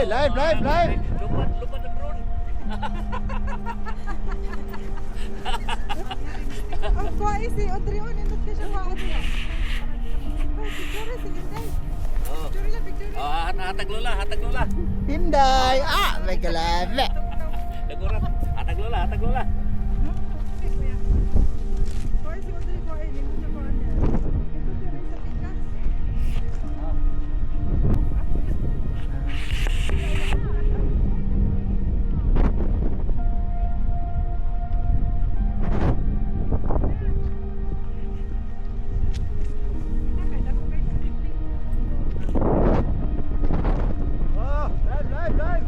live. Lupa na drone. Ang kuha si Audrey o, nindot ka siya kuha Audrey. Picture si Inday. Oh. Picture. Oh, hatag lola. Hinday. May kalave. Dagurat. Hatag lola. Kuha si Audrey kuha eh, nindot siya kuha niya. Ito siya rin sa pikas. Oh, live.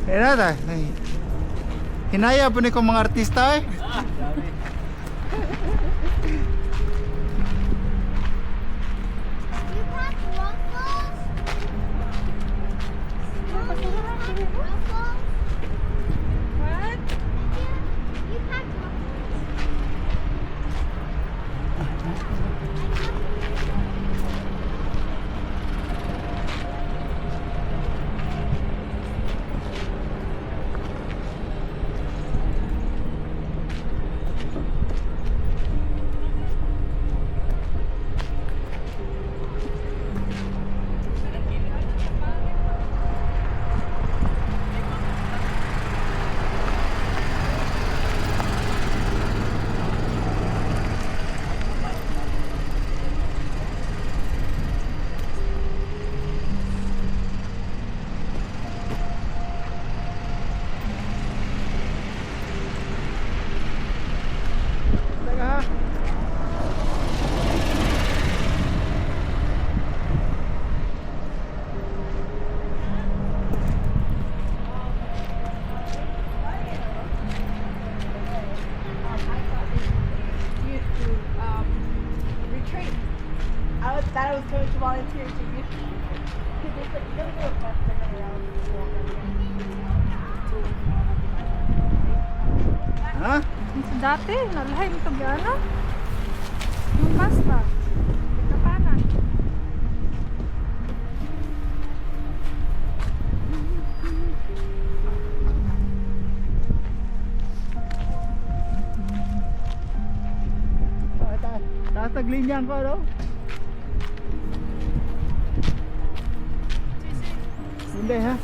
Eh na ta. Hinaya po ni ko mga artista eh. You packed waffles? Mom, you packed waffles? What? You packed waffles? Teka ha. Retreat. I thought I was going to volunteer to youth. Because it's like, you're going to go Ha? Dati, nalahay mo ito gano'n? Yung basta. Kapanan. Taas naglinyang ko ano? Hindi ha?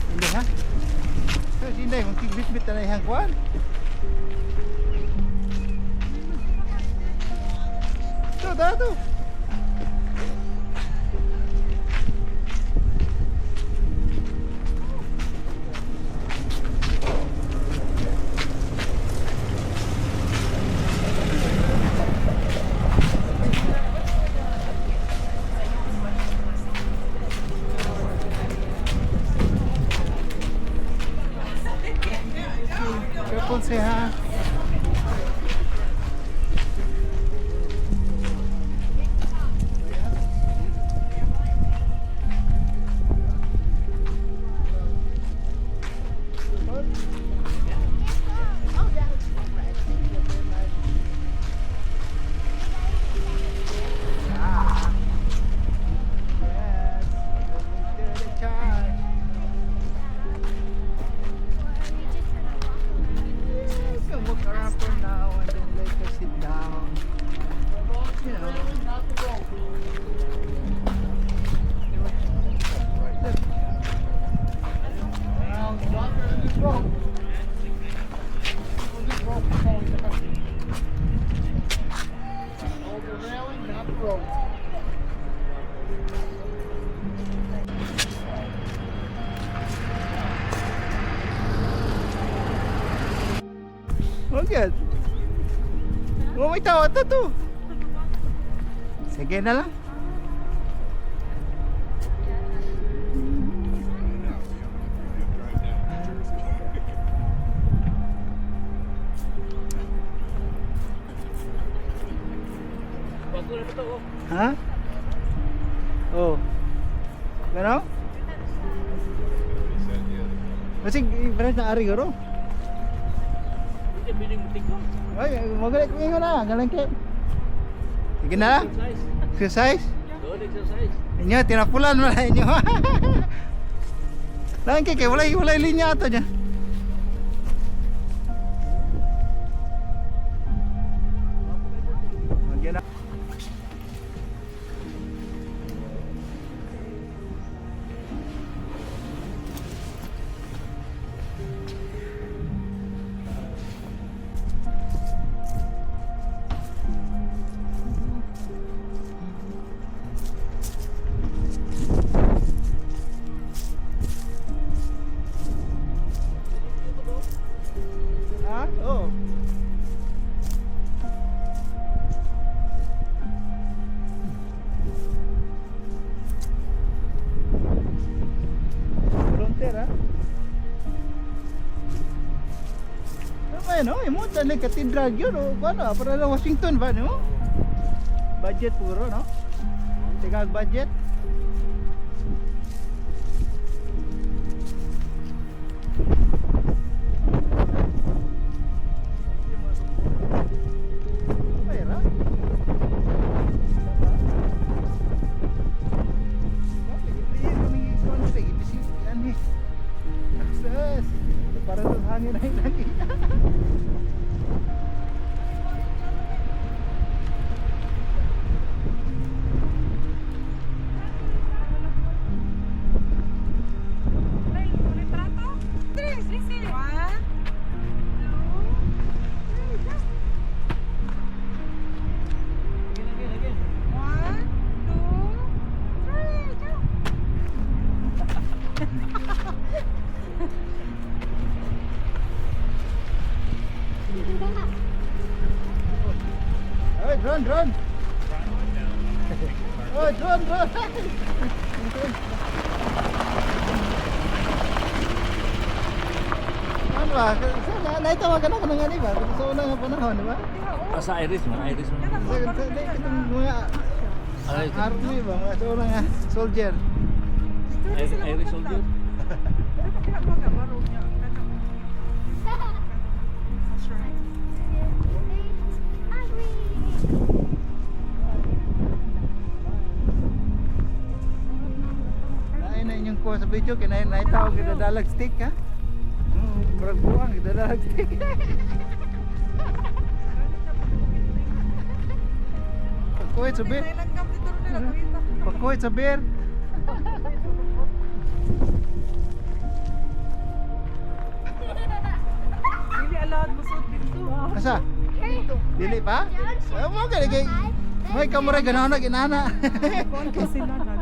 Hindi ha? Kasi hindi, magkigbit-bit na ihang kuhan. Ito, dato. Careful, say ha. Walk around for now and then later sit down. You know. Good. Oh, may tawad na to. Sige na lang. Bago na ba ito? Oh. Ha? Oh. Gano? Kasi ibarat na ari garo. Hindi, piling mutik ko. Ay, magalit ko na, galangke. Sige na lang. Exercise. Exercise. Doon, exercise. Inyo, tinapulan mo na inyo. Langke kay walay linya ato niya. Magyan na. no? Imo tali katedral yun o ano, para lang Washington ba no? Budget puro no? Tingag budget. Pera. Sukses. Para sa hangin ay lagi. Oi, drone, drone. Oi, drone, drone. Ano ba? Naitawagan ako ng ano ba? Sa unang panahon, di ba? Sa Iris man, Iris man. Itong mga army ba? Mga sa unang soldier. Iris soldier. Nain na inyong kuha sa video, kaya naitawag kita dalag stick ha? Murag buwang kita dalag stick. Pagkuhit sa beer. Pagkuhit sa beer. Dili alad mo suot dito. Asa? Dili pa? Mo ka kay may kamura ganahan na ginana. Kon ko sila na.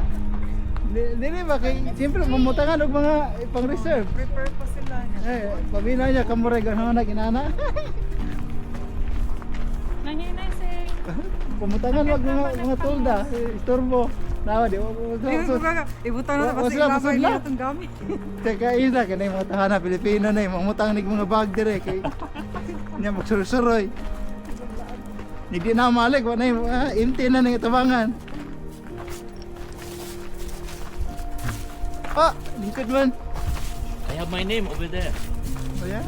Dili ba kay siyempre mamutangan og mga pang reserve. Prepare pa sila niya. Pabila niya kamura ganahan na ginana. Nanginay si. Pamutangan wag mga tolda, istorbo. Nawa di Ibutan na Wa- kasi wasla, ilabay wasla. nila itong gamit. Teka isa kanay mga tahana Pilipino na mamutang nig mga bag dire kay nya magsuroy. Hindi na malik wa na inti na ning tabangan. Ah, lingkod man. I have my name over there. Oh yeah.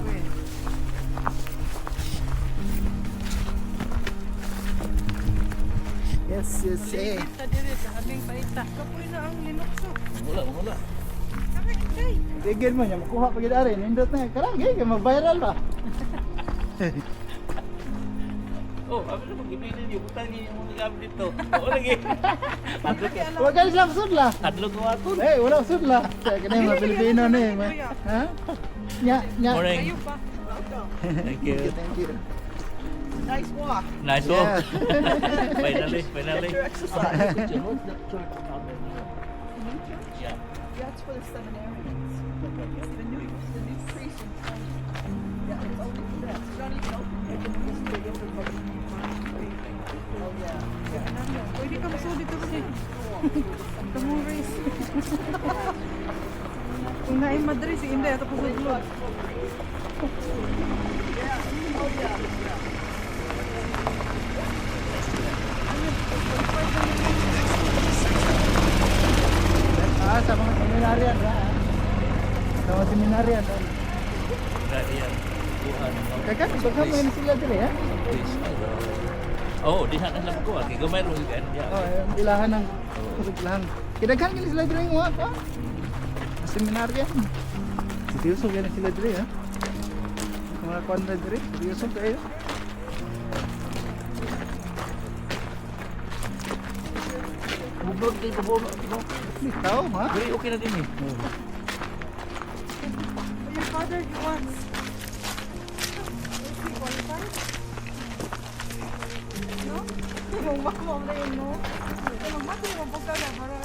Yes, yes, eh. Kita diri sa aming paita. Kapoy na ang linukso. Wala. Kami kay. Tigil mo niya, makuha pa gid ari, nindot na karang kay mag-viral ba? Oh, abi na pag-ibinin niyo, butang niyo yung mga gamit dito. Oo lagi. Wa ka sa sudla. Adlok ko aton. Wala sudla. Kaya kanay mga Pilipino ni. Ha? Nya. Morning. Kayo pa. Thank you. Thank you. Nice walk. Nice Yeah. walk. Finally. Your exercise. Yeah. That's for the seminarians. The new priest in town. Yeah, it's only for that. You don't even open it. You can just take everybody. Oh yeah. Pwede ka maso dito kasi. Kamuris. Kung naing Madrid, si Inday, ito po sa vlog. Sa mga seminaryan. Sa mga seminaryan. Ganyan. Tuhan. Kaya baka may sila dire ha? Oh, dihan ang lamang ko. Kaya gamay rin kan. Oh, yung ilahan ng ilahan. Kidaghan kini sila dire mo ha? Sa seminaryan. Seryoso yan sila dire ha? Mga kwanra dire, seryoso kayo. Bublog din ko bono. Ikaw ha? Very okay na din eh. Your father wants. Is he qualified? No? Kung bako na yun, no? Magmati mo po ka na para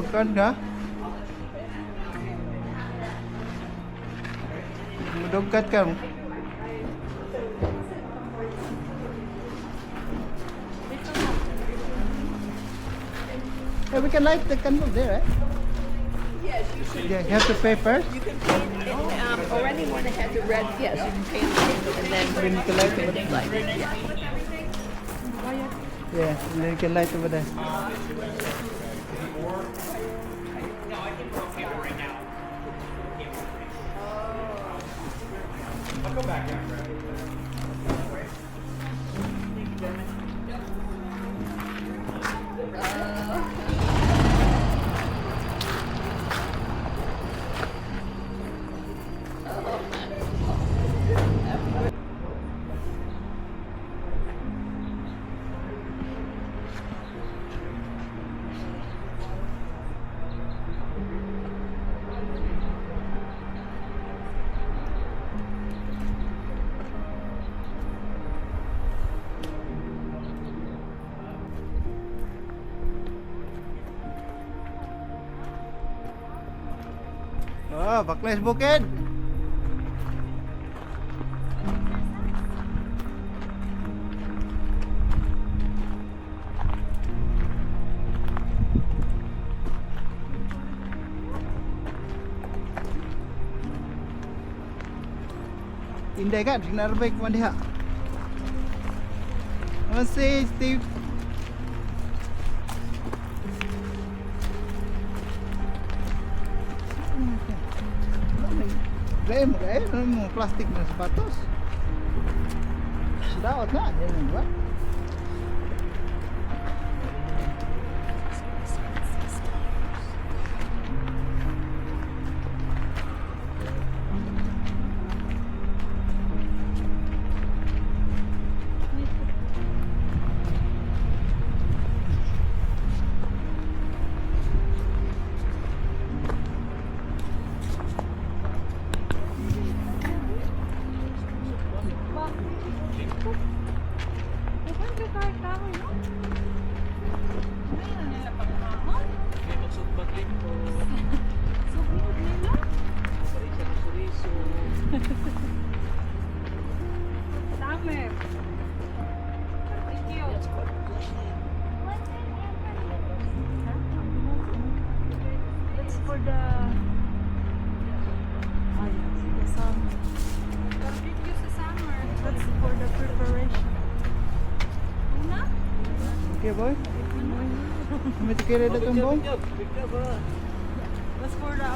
Kan ka? Mudugkat ka mo. Yeah, we can light the candle there, eh? Yes, you should. Yeah, you have to pay first. You can paint it, or anyone that has a red, yes, you can paint it and then Then you can light over when there. they light it, yeah. Yeah, and then you can light over there. Oh, Bakles Bukid. Indah kan? Sinar baik man diha. Masih Steve. Gaya mo gaya, ano mo plastic na sapatos. Dawat na, yan ang ba? May magsugbat din po. Sariso. That's for the summer. That's for the preparation. Okay boy? May tikira na itong bong? That's for the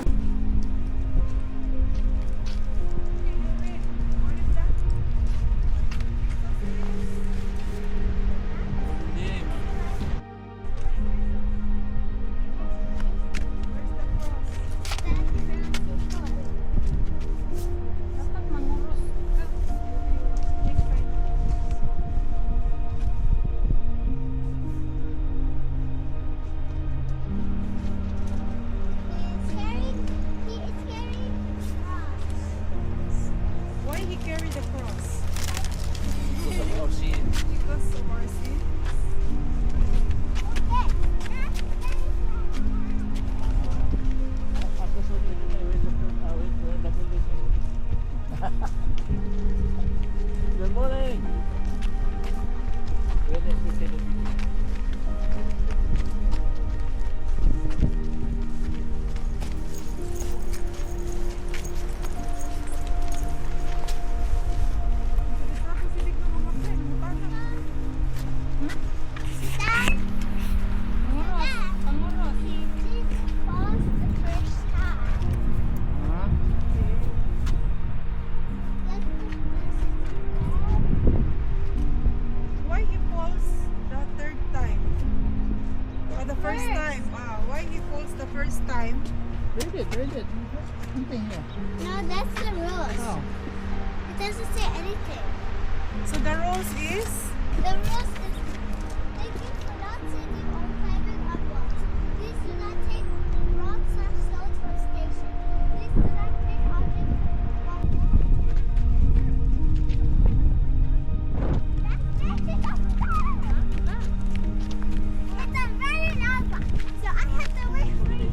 dapat mangurus ka. Next time. He is carrying rocks. Why he carry the cross? Sa Borsin. Because of our sin. Ako sa dito na awit na pulis. Good morning. Wednesday television. Dad, Panguros. Jesus falls the first time. Ha? Let's put this in Why he falls the third time? Or the first First. time? Why he falls the first time? Read it, read it. Something here. No, that's the rules. Oh. It doesn't say anything. So the rules is The rules is thank you for not sitting or climbing on walls. Please do not take rocks or stones from station. Please do not take objects from It's a very loud one, so I have to wait for you.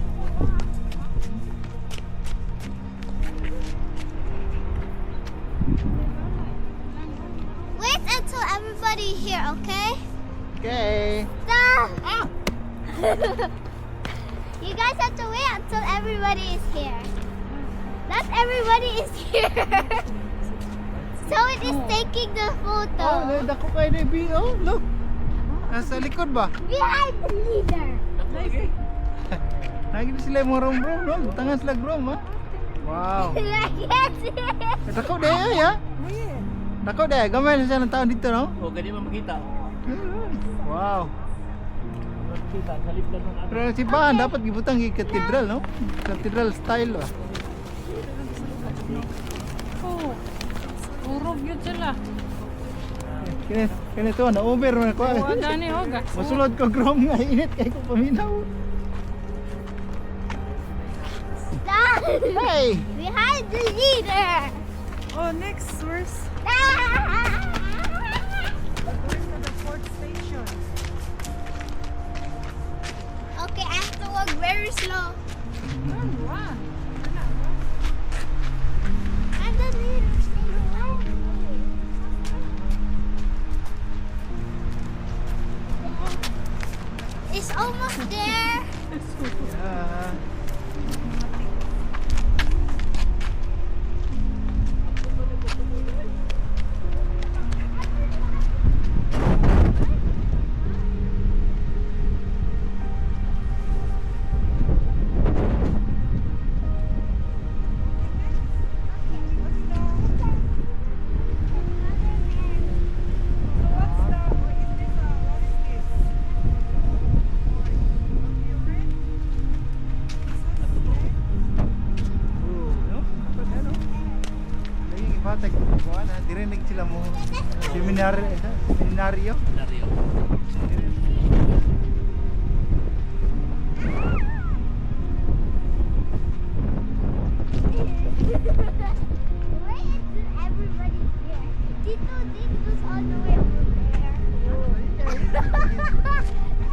Okay. Stop! You guys have to wait until everybody is here. Not everybody is here. So it is taking the Oh, photo. dako kayo na B. Oh, look. Nasa likod ba? Behind the leader. Lagi na sila yung rom bro, no? Tangan sila grom, ha? Wow. Yes. Dako deh ya. Dako deh, gamay na siya ng taon dito, no? O, ganyan mo makita. Wow. Makita, kalip lang ng ano. Pero si Bahan dapat gibutang gi katedral, no? Katedral style ba? Oh. Urog yun sila. Kini to na over man ko. Oh, gani oh, gas. Masulod ko grom nga init kay ko paminaw. Stop. Hey. Behind the leader. Oh, next, where's Ah! going to the fourth station? Okay, I have to walk very slow. Wow. I'm the leader. Stay away. It's almost there. Yeah. Dirinig sila mo seminaryo. Dario. Why isn't everybody here? Tito's all the way over there.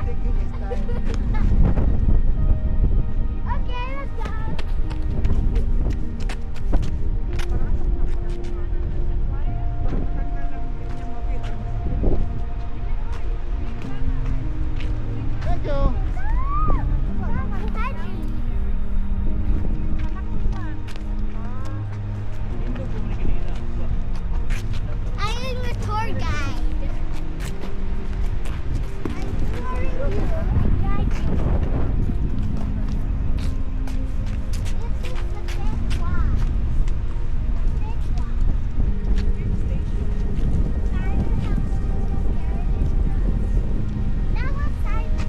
Taking his time. Okay, let's go. Thank you. I am the tour guide. I'm touring you. I guide you. This is the fifth one. The fifth one. Simon helps me carry this bus. Now what's Simon?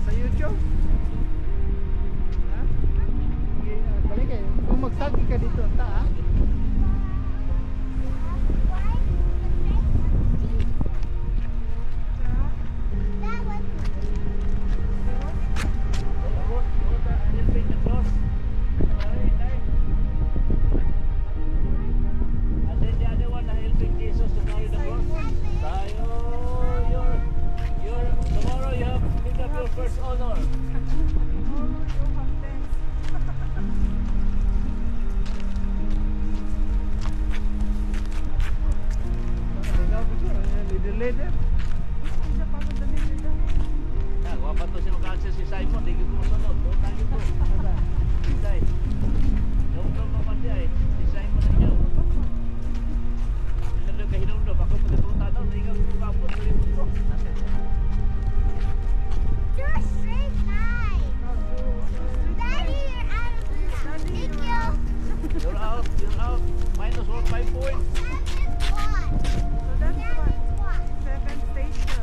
Sa YouTube? Ha? Balik kayo. Kung magsagi ka dito, ta ha? Why the face of Jesus? That was And then the other one, helping Jesus to carry the cross. Tayo, tomorrow you have to pick up your first honor. Leader. Ah, wapa to siya maka-access si Simon, di ko masunod. Doon tayo po. Day. Doon naman di ay. Si Simon ang iyo. Ilan ka hinundog, ako pagkatuta daw, di ka kumapot, palipot ko. do a straight line. Daddy, you're out of the Thank you. You're out. Minus 1 points. That is one. Seventh station.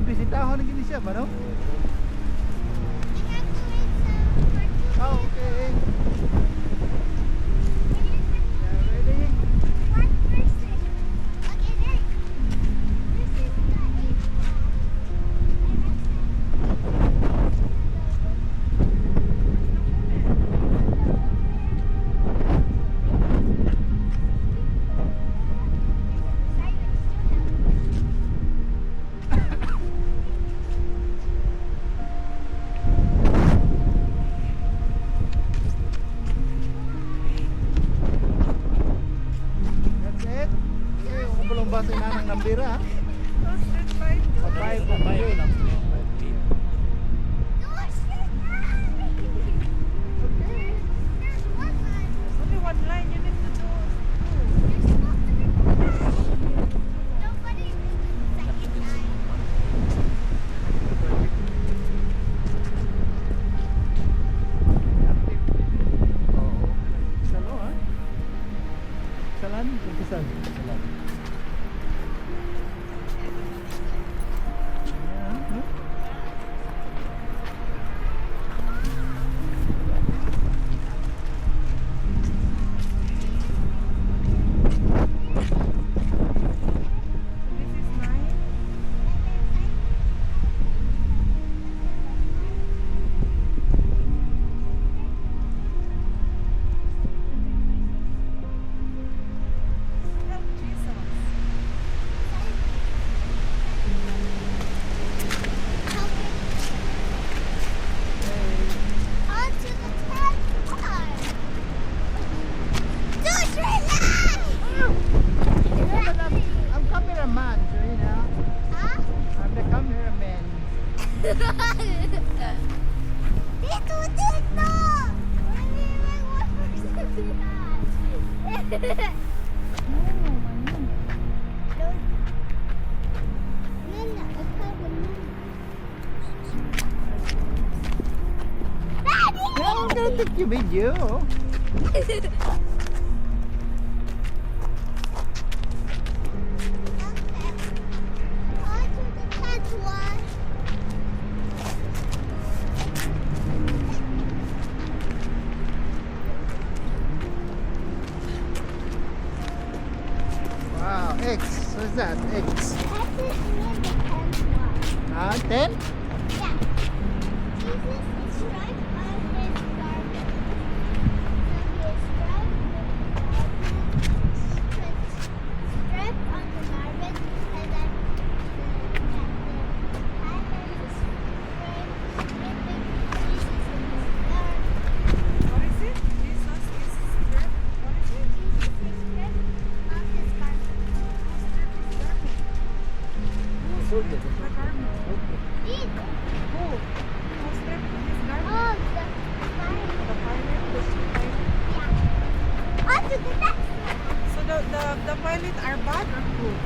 bisitahan na gini siya ba, no? I have to wait for 2 Oh, minutes. okay. Yeah, ready? One person. Okay, there. This is the 8th one. That's it. Okay, kung balong basa inanang nambira, ha? No street light. Bye-bye po. Babae Okay. lang. Only one line. You need to do two. Oo. Salo, ha? Salan? Salan. Salan. Ayan, no? This is nine. Help Jesus. I'm cameraman, so you know. I'm the cameraman. Yeah, I'm gonna take your video. Wow, X. What's that? X. 10? Yeah. Jesus is striped on his garment. So he is striped on the garment, and then the pattern is stripping Jesus in his garment. What is it? Jesus is stripped. What is it? Jesus is stripped of his garment. Stripped his garment. Who stripped the garment? Jesus. Who? Who stripped his garment? Oh, the fire. The pilot, the pilot. Yeah. On to the next one. So the pilot are bad or good?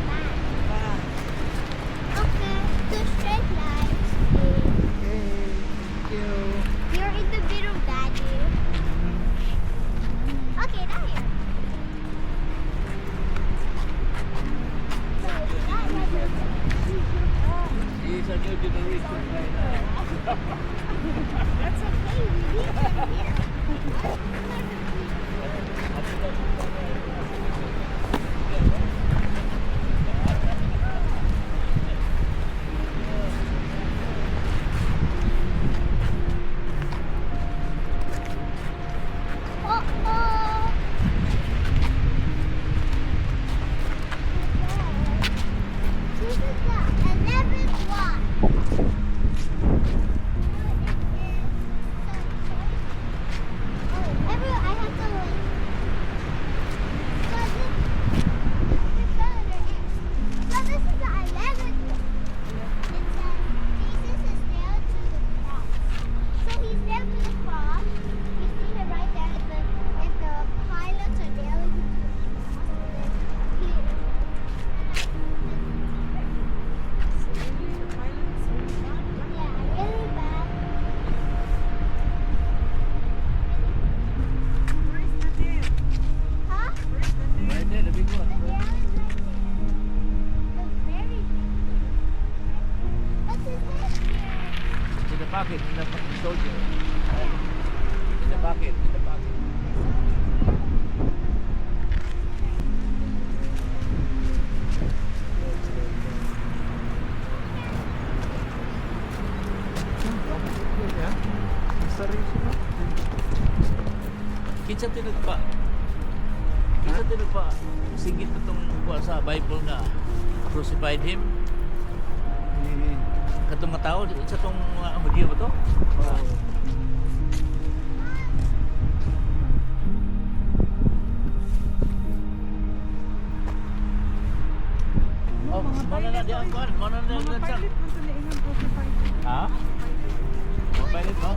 Bad. Okay, the straight lines. Okay, thank you. You're in the middle, Daddy. Okay, now you're. He's a new generation right now. That's okay, we leave them here. Uh-oh. This is the 11th one. soldier. In the pocket, in the pocket. Ya. Serius ba? Kinsa tinagpa? Kinsa tinagpa? Sigit itong kuha sa Bible nga crucified him. Katong nga tao, sa itong Hudyo ba to? Oh, mana na di ang kuhan? Mana na Mga di ang pilot man sa niingan po si pilot. Ha? Mga pilot mo?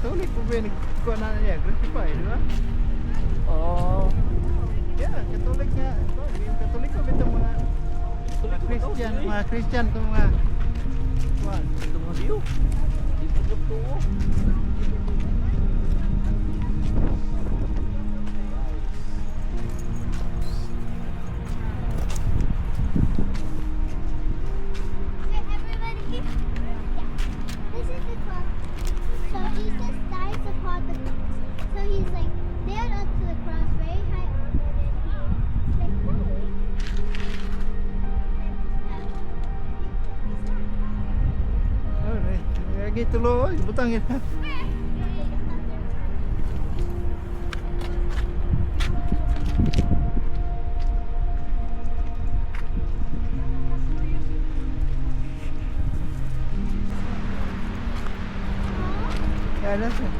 Katolik po ba yung nagkuha na niya? Crucify, di ba? Oh. Yeah, Katolik nga. Ito, yung Katolik ko ito mga Christian, mga Christian ito mga kuhan. Ito mga Hudyo. Di pa nagtuo. Okay, everybody here. Yeah. This is the cross. So Jesus dies upon the cross. So he's like nailed onto the cross very high up, and then he's like dying. Oh, lagi tuloy, butang yun. Ya, that's it.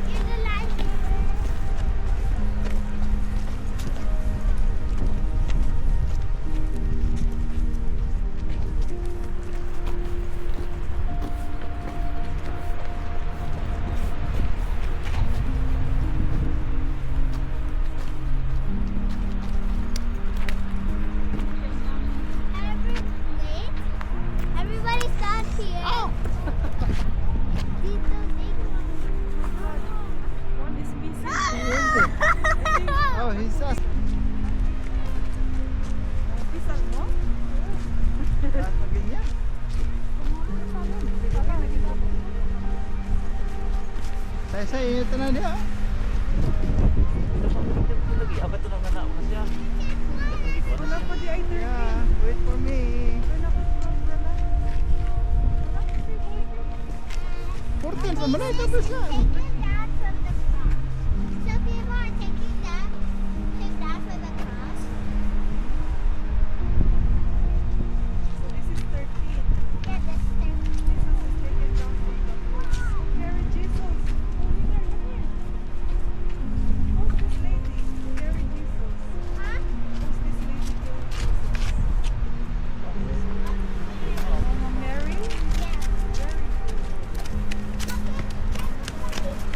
You're the last. Everybody stop here. Oh! Dito, dito. One is missing. Oh, he's us. Pisal mo? Lahat na ganyan. Saya ito na dia. Ito pa ito lagi. Abat ito nang anak ko siya. Wala pa di ay 30. Yeah, wait for me. Wala pa wala. Wala pa si 14 pa man tapos na. Take it down from the cross. So people are taking that, take that for the cross. So this is 13. Yeah, that's their Jesus is taken down from the cross. Carry Jesus. Oh, here, look here. Who's this lady? Carry Jesus. huh? Who's this lady carry Jesus? Mama Mary? Yeah. Very good.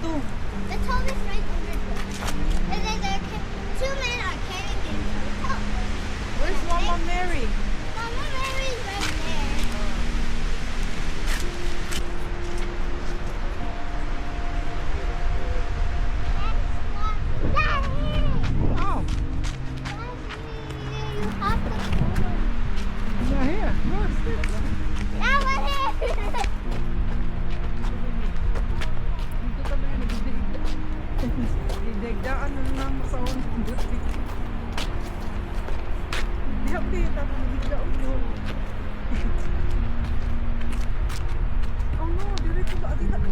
dito. The toe is right over there. And then there are two men are carrying the toe. Where's Mama Mary? Mama Mary's right there. Daddy! Oh, You have to follow. yeah, here. That was it! Dito kami nagdigdaan na lang sa unang buti. Happy tapos nagdigdaan mo. Oh no, diretso ba? Dito ka.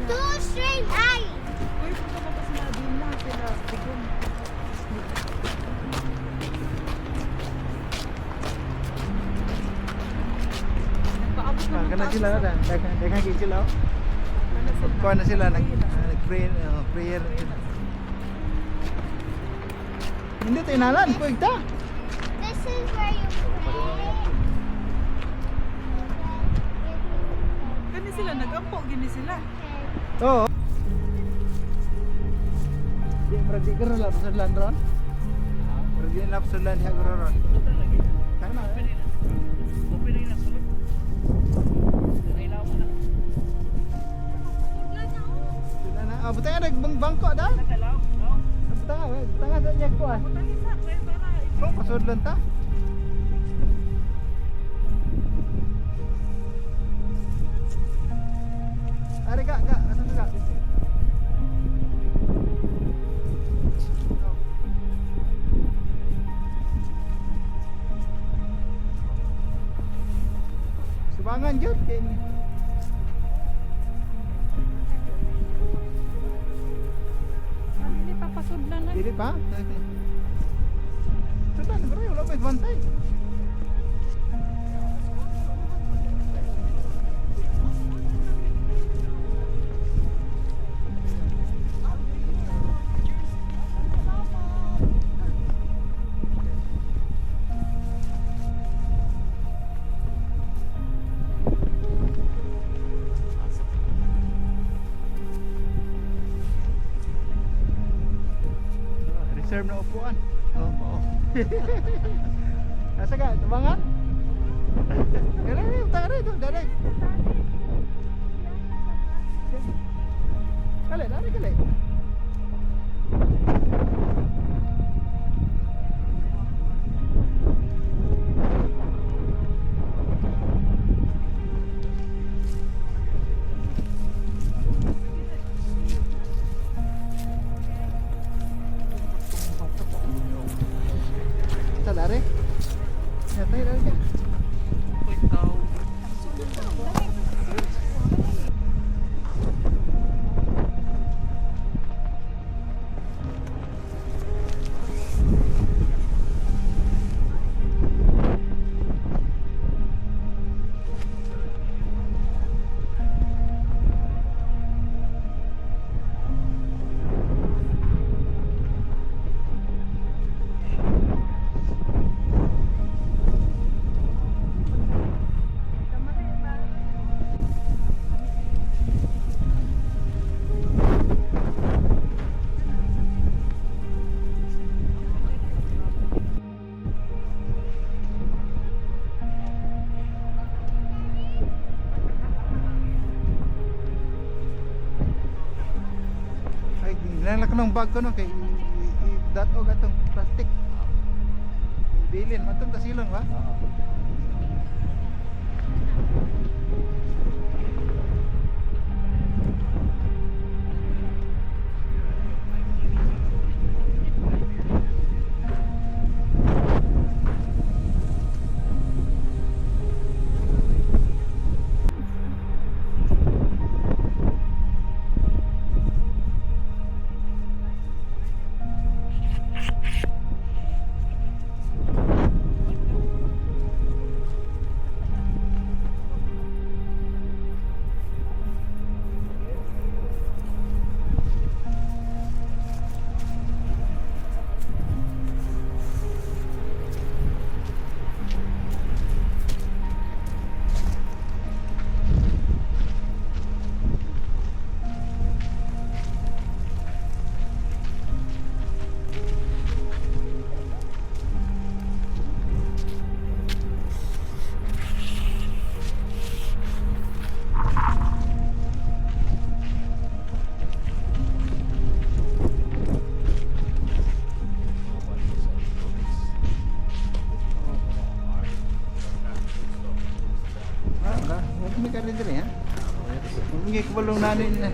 Two straight eyes! Uy, punta ka pa sa Nadina, sila. Bigong. Nagpaabot Ah, ng kana taas sila sa- na. Daghang gid sila. Oh. Kana sila. Kuha na sila nag-pray prayer. Hindi tayo nalan, kuig ta. This is where you pray. Kani sila, nag-ampo, gini sila. Oo. Di berarti ka lang sa land ron. Berarti na sa land diha guro ron. Open lagi. Kana Open na. Open na sulod. Kailangan mo na. sila na. Ah, butang ada bangko dah. Kailangan. No? Butang sa niya ko ah. Talisa, kaya para. Oh, pasudlan ta. Ari kak, asan tu kak? Oh. Subangan jud kay ni. Hindi papasudlan na. Dili pa? Sudan, bro, wala pa bantay. Reserve na upuan. Oo. Asa ka? Tubangan? Kaya utang rito, direct. Kali, dari kali. Sa dari? Ya, tayo dari ka. Ay, ginala ko ng bag ko no kay dato gatong plastic. Bilin man tong tasilon ba? Lagi kabalong nanin na.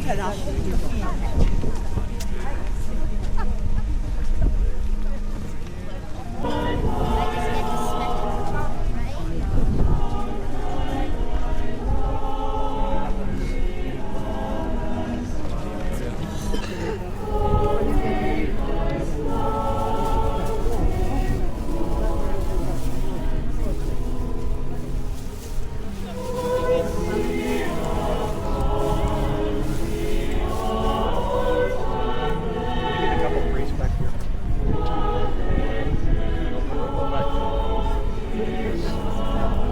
I just get to smell it, right? Get a couple priests back here. Likon, likon.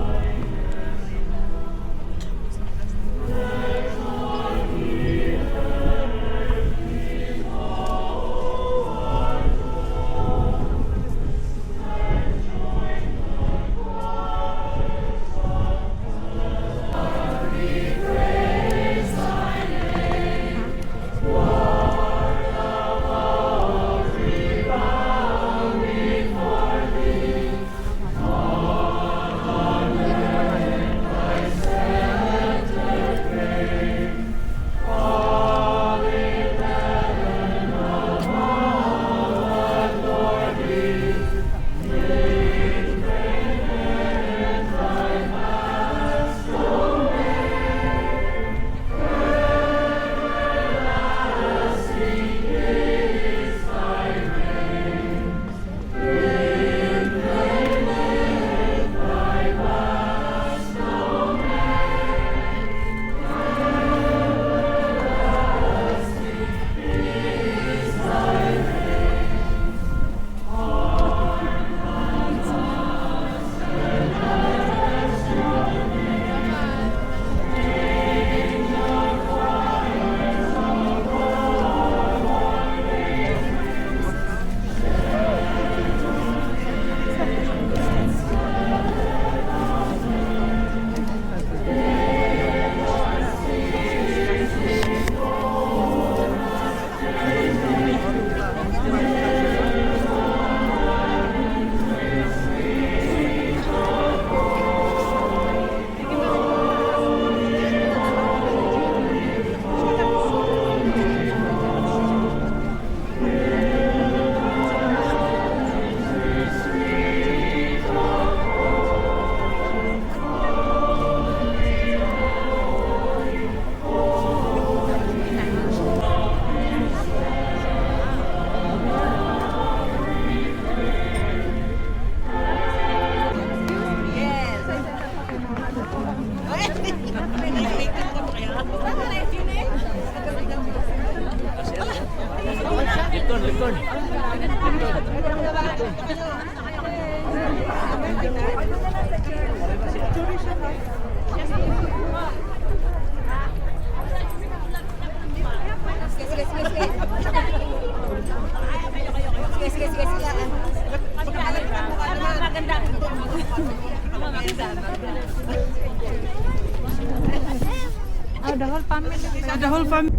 The whole family. The whole family.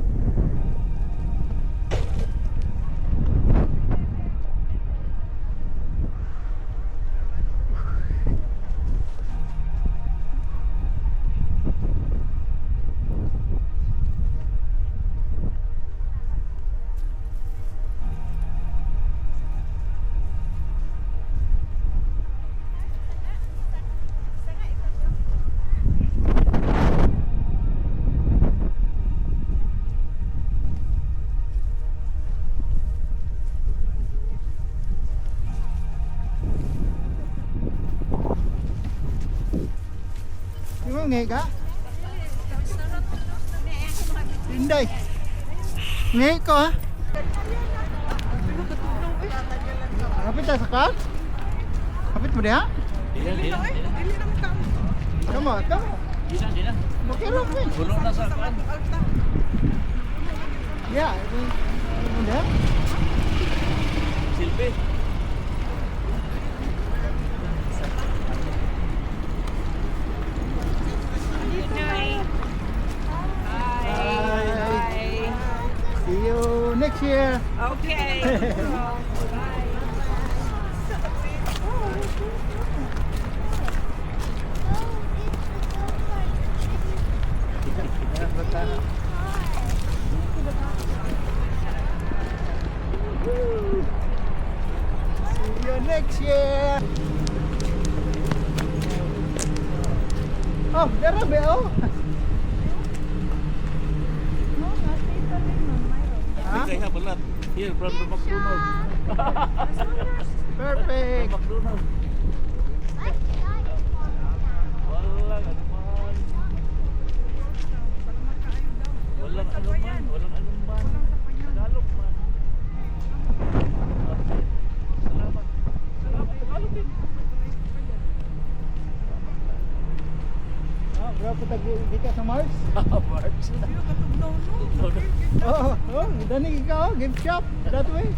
Di ba ngayon ka? Inday. Ngayon ko ha? Kapit na sa kan? Kapit mo diha? Dina, dina, dina. Kamu, kamu. Dina, dina. Makirap mo eh. Puno na sa kuan. Ya, itu dia. Silpi. Bye. See you next year. Okay. Yeah. Oh, darabi oh. No, nasa Italy man, mayroon. Ha? Kaya balat. Here, from the McDonald's. Perfect. McDonald's. What size is on? Walang anuman. Para magkaayo daw. Walang Sa anuman. bayan. Walang anuman. Walang sapayan. Tagalog man. Salamat. Salamat. Tagalog din. Ah, berapa tagu kita sa Mars? March. Iyo katugnaw no. Oh, oh, dani ikaw, gift shop. That way.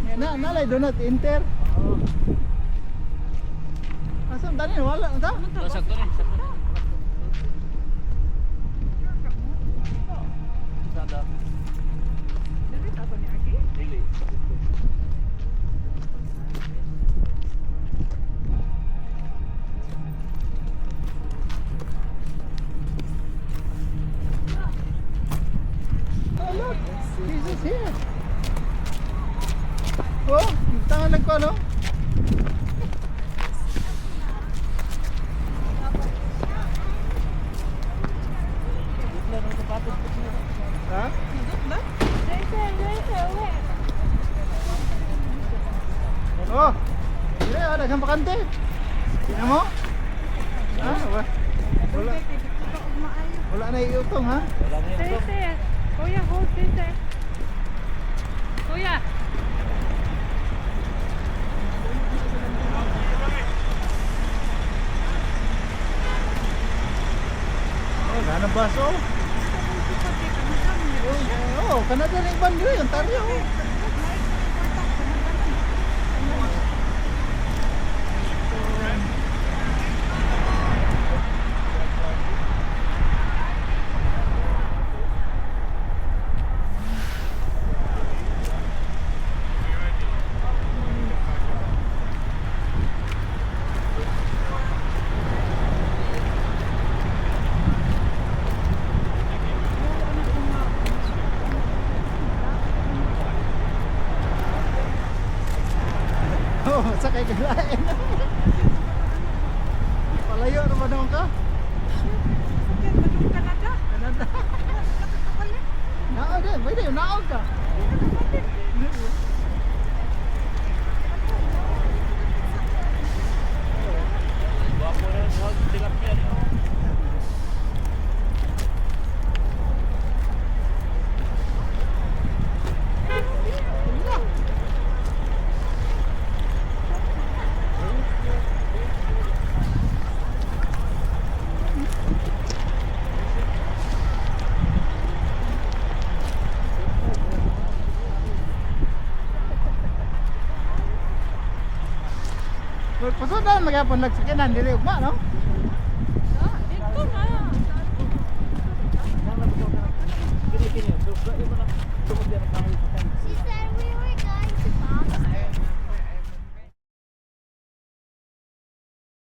Yan na, nalay do not enter. Asam dani wala ta? Sakto ni. Sakto ni. Sada. Dili ta ba ni Aki? Dili. Oh, look. Jesus here. Oh, tangan lang ko no? Ha? Oh, dire ada kang bakante. Tingnan mo? Ha? Wala. Wala na iutong ha? Wala na yun. Kuya, hold this. Kuya. Oh, ganang baso. Oh, Canada ring bando yun, Ontario. Oh, sakay ka lain. Palayo naman ako ka. Sakyan ba yung Canada? Canada. Naog din, pwede yun, naog ka. Guwapo na yun. Huwag tilapia niyo. Pasudan, magyapon nagsakinan, dili ugma, no?